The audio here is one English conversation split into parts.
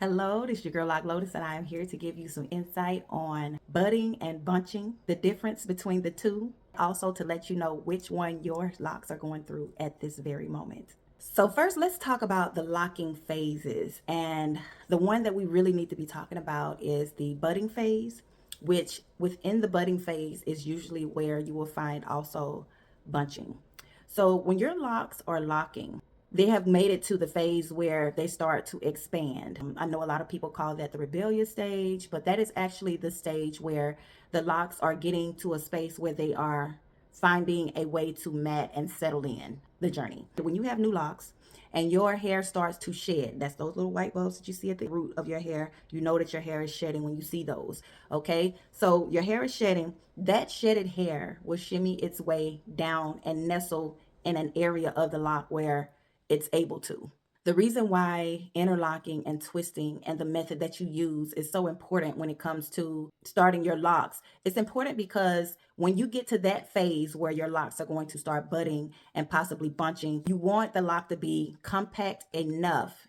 Hello, this is your girl Loc Lotus, and I am here to give you some insight on budding and bunching, the difference between the two, also to let you know which one your locks are going through at this very moment. So, first, let's talk about the locking phases. And the one that we really need to be talking about is the budding phase, which within the budding phase is usually where you will find also bunching. So, when your locks are locking, they have made it to the phase where they start to expand. I know a lot of people call that the rebellious stage, but that is actually the stage where the locks are getting to a space where they are finding a way to mat and settle in the journey. When you have new locks and your hair starts to shed, that's those little white bulbs that you see at the root of your hair. You know that your hair is shedding when you see those. Okay, so your hair is shedding. That shedded hair will shimmy its way down and nestle in an area of the lock where it's able to. The reason why interlocking and twisting and the method that you use is so important when it comes to starting your locks. It's important because when you get to that phase where your locks are going to start budding and possibly bunching, you want the lock to be compact enough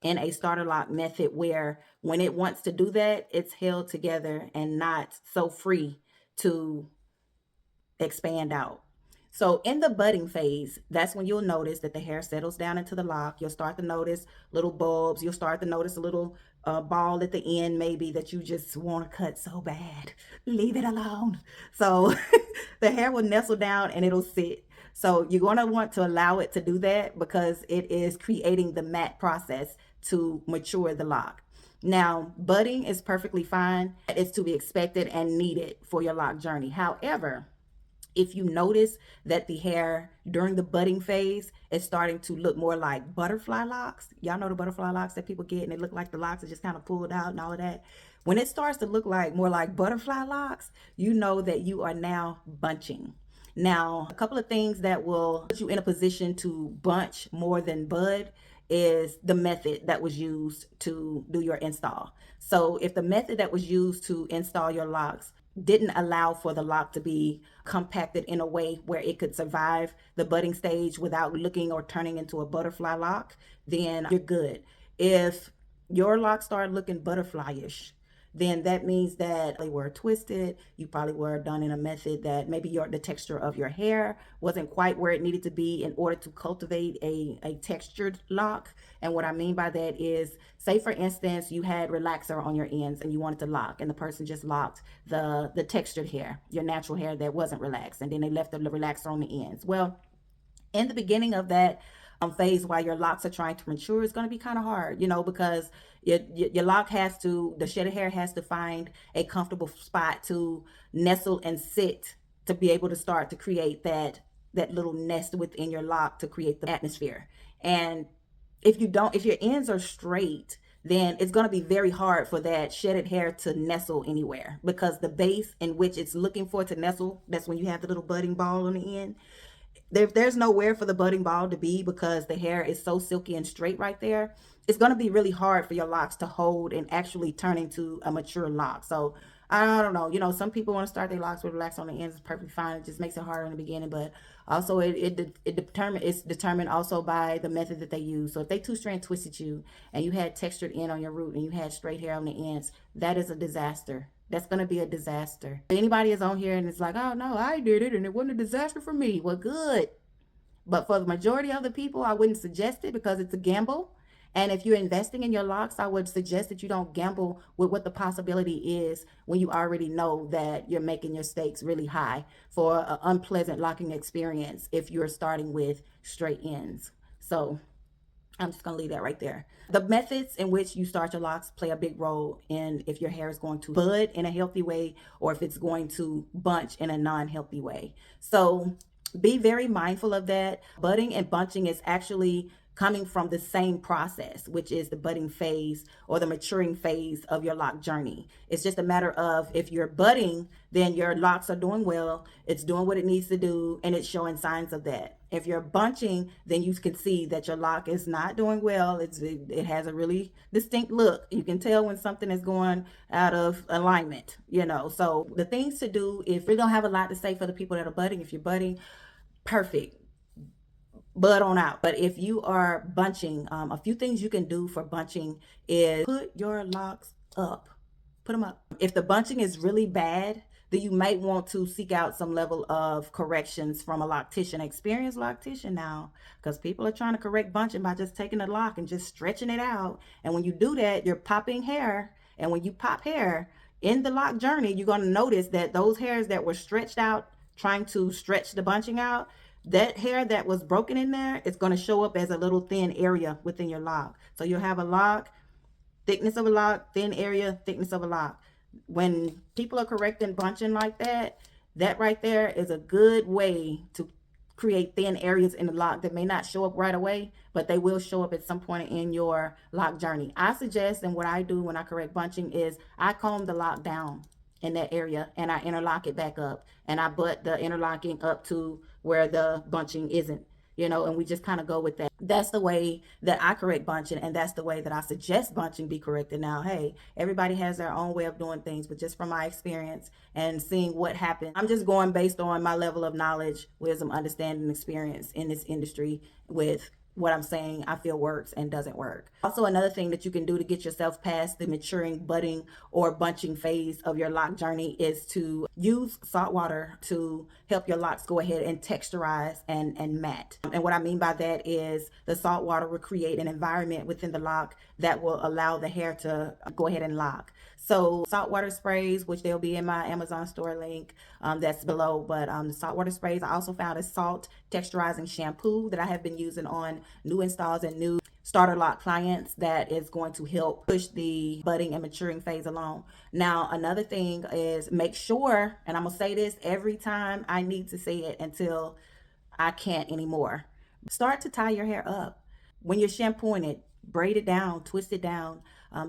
in a starter lock method where when it wants to do that, it's held together and not so free to expand out. So in the budding phase, that's when you'll notice that the hair settles down into the lock. You'll start to notice little bulbs. You'll start to notice a little ball at the end, maybe that you just want to cut so bad. Leave it alone. So the hair will nestle down and it'll sit. So you're going to want to allow it to do that because it is creating the mat process to mature the lock. Now, budding is perfectly fine. It's to be expected and needed for your lock journey. However, if you notice that the hair during the budding phase is starting to look more like butterfly locks, y'all know the butterfly locks that people get and they look like the locks are just kind of pulled out and all of that. When it starts to look like more like butterfly locks, you know that you are now bunching. Now, a couple of things that will put you in a position to bunch more than bud is the method that was used to do your install. So if the method that was used to install your locks didn't allow for the lock to be compacted in a way where it could survive the budding stage without looking or turning into a butterfly lock, then you're good. If your lock started looking butterfly-ish, then that means that they were twisted. You probably were done in a method that maybe the texture of your hair wasn't quite where it needed to be in order to cultivate a textured lock. And what I mean by that is, say for instance, you had relaxer on your ends and you wanted to lock, and the person just locked the textured hair, your natural hair that wasn't relaxed, and then they left the relaxer on the ends. Well, in the beginning of that phase while your locks are trying to mature is going to be kind of hard, because your lock has to, the shedded hair has to find a comfortable spot to nestle and sit to be able to start to create that little nest within your lock to create the atmosphere. And if your ends are straight, then it's going to be very hard for that shedded hair to nestle anywhere, because the base in which it's looking for to nestle, that's when you have the little budding ball on the end. There's nowhere for the budding ball to be because the hair is so silky and straight right there. It's going to be really hard for your locks to hold and actually turn into a mature lock. So I don't know, some people want to start their locks with relax on the ends. It's perfectly fine. It just makes it harder in the beginning, but also it's determined also by the method that they use. So if they two strand twisted you and you had textured end on your root and you had straight hair on the ends, that is a disaster. That's going to be a disaster. If anybody is on here and it's like, oh no, I did it and it wasn't a disaster for me. Well, good. But for the majority of the people, I wouldn't suggest it because it's a gamble. And if you're investing in your locks, I would suggest that you don't gamble with what the possibility is when you already know that you're making your stakes really high for an unpleasant locking experience if you're starting with straight ends. So I'm just going to leave that right there. The methods in which you start your locks play a big role in if your hair is going to bud in a healthy way or if it's going to bunch in a non-healthy way. So be very mindful of that. Budding and bunching is actually coming from the same process, which is the budding phase or the maturing phase of your lock journey. It's just a matter of, if you're budding, then your locks are doing well, it's doing what it needs to do, and it's showing signs of that. If you're bunching, then you can see that your lock is not doing well. It has a really distinct look. You can tell when something is going out of alignment, So the things to do, if we don't have a lot to say for the people that are budding, if you're budding, perfect. bud on out. But if you are bunching, a few things you can do for bunching is put your locks up. Put them up. If the bunching is really bad, then you might want to seek out some level of corrections from a loctician, experienced loctician now, because people are trying to correct bunching by just taking the lock and just stretching it out. And when you do that, you're popping hair. And when you pop hair in the lock journey, you're going to notice that those hairs that were stretched out, trying to stretch the bunching out, that hair that was broken in there, it's going to show up as a little thin area within your lock. So you'll have a lock, thickness of a lock, thin area, thickness of a lock. When people are correcting bunching like that, that right there is a good way to create thin areas in the lock that may not show up right away, but they will show up at some point in your lock journey. I suggest, and what I do when I correct bunching is I comb the lock down in that area and I interlock it back up, and I butt the interlocking up to where the bunching isn't, and we just kind of go with that. That's the way that I correct bunching, and that's the way that I suggest bunching be corrected. Now, hey, everybody has their own way of doing things, but just from my experience and seeing what happened, I'm just going based on my level of knowledge, wisdom, understanding, experience in this industry with what I'm saying I feel works and doesn't work. Also, another thing that you can do to get yourself past the maturing, budding, or bunching phase of your lock journey is to use salt water to help your locks go ahead and texturize and matte. And what I mean by that is the salt water will create an environment within the lock that will allow the hair to go ahead and lock. So saltwater sprays, which they'll be in my Amazon store link, that's below. But the saltwater sprays, I also found a salt texturizing shampoo that I have been using on new installs and new StarterLoc clients that is going to help push the budding and maturing phase along. Now, another thing is make sure, and I'm going to say this every time I need to say it until I can't anymore. Start to tie your hair up. When you're shampooing it, braid it down, twist it down.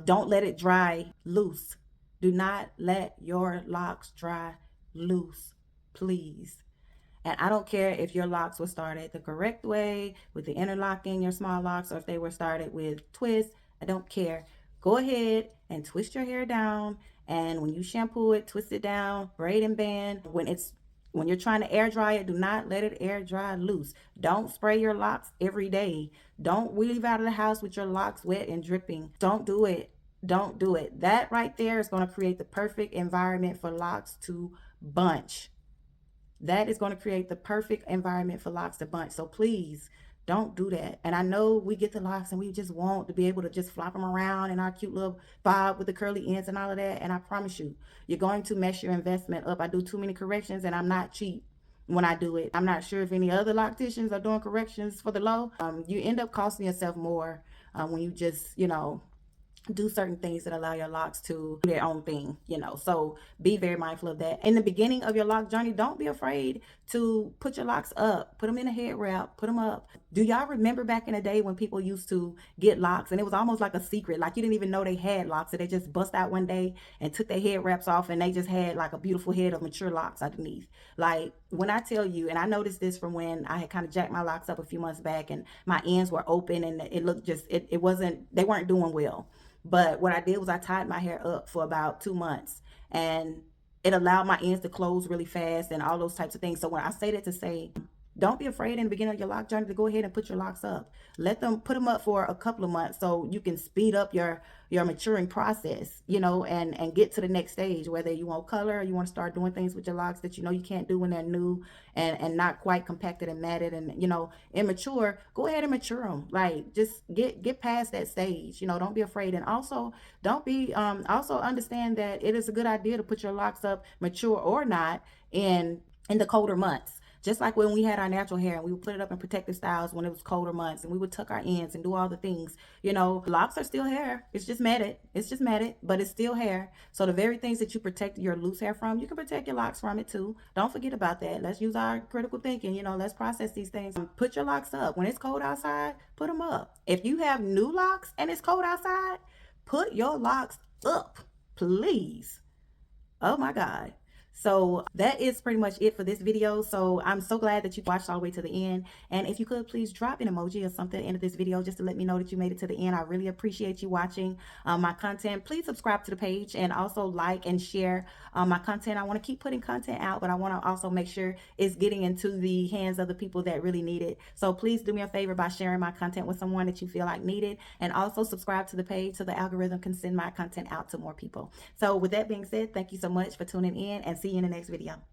Don't let it dry loose. Do not let your locks dry loose, please. And I don't care if your locks were started the correct way with the interlocking your small locks, or if they were started with twists. I don't care. Go ahead and twist your hair down. And when you shampoo it, twist it down, braid and band. When you're trying to air dry it, do not let it air dry loose. Don't spray your locks every day. Don't leave out of the house with your locks wet and dripping. Don't do it. Don't do it. That right there is going to create the perfect environment for locks to bunch. That is going to create the perfect environment for locks to bunch. So please don't do that. And I know we get the locks and we just want to be able to just flop them around in our cute little bob with the curly ends and all of that. And I promise you, you're going to mess your investment up. I do too many corrections and I'm not cheap when I do it. I'm not sure if any other locticians are doing corrections for the low. You end up costing yourself more when you just, do certain things that allow your locks to do their own thing, so be very mindful of that. In the beginning of your lock journey, don't be afraid to put your locks up, put them in a head wrap, put them up. Do y'all remember back in the day when people used to get locks and it was almost like a secret, like you didn't even know they had locks, so they just bust out one day and took their head wraps off and they just had like a beautiful head of mature locks underneath? Like, when I tell you, and I noticed this from when I had kind of jacked my locks up a few months back and my ends were open and it looked just, it wasn't, they weren't doing well. But what I did was I tied my hair up for about 2 months, and it allowed my ends to close really fast and all those types of things. So when I say that to say, don't be afraid in the beginning of your lock journey to go ahead and put your locks up. Put them up for a couple of months so you can speed up your maturing process, and get to the next stage, whether you want color or you want to start doing things with your locks that you can't do when they're new and not quite compacted and matted and, immature. Go ahead and mature them. Like, just get past that stage, don't be afraid. And also don't be, also understand that it is a good idea to put your locks up, mature or not, in the colder months. Just like when we had our natural hair and we would put it up in protective styles when it was colder months and we would tuck our ends and do all the things, locks are still hair. It's just matted, but it's still hair. So the very things that you protect your loose hair from, you can protect your locks from it too. Don't forget about that. Let's use our critical thinking, let's process these things. Put your locks up. When it's cold outside, put them up. If you have new locks and it's cold outside, put your locks up, please. Oh my God. So that is pretty much it for this video. So I'm so glad that you watched all the way to the end. And if you could please drop an emoji or something at the end of this video just to let me know that you made it to the end. I really appreciate you watching my content. Please subscribe to the page and also like and share my content. I want to keep putting content out, but I want to also make sure it's getting into the hands of the people that really need it. So please do me a favor by sharing my content with someone that you feel like need it, and also subscribe to the page so the algorithm can send my content out to more people. So with that being said, thank you so much for tuning in, and see you in the next video.